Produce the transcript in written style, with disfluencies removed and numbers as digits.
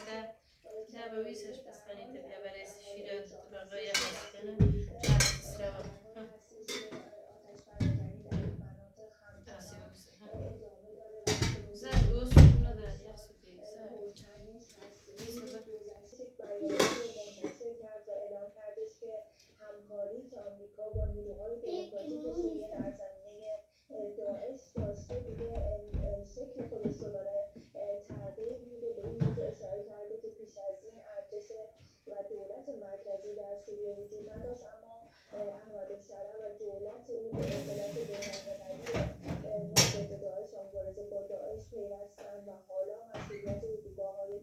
ده ده بويسش بس خليته بیا برای شیرات بقیه خستنه جهت سرا درسی بویسه زد اوست نداره یک سوتی همکاری که آمریکا با نیروهای دموکراتیک سوریه در زمینه داعش داشته دیگه شکل خودش رو داره تغییر میده. به این موضوع اشاره کرده که پیش از این ارتش و دولت مرکزی در سوریه وجود نداشت، اما احمد الشرع و دولت او به اصطلاح بین‌المللی ضد داعش مبارزه با داعش پیوستند و حالا مسئولیت اردوگاه‌های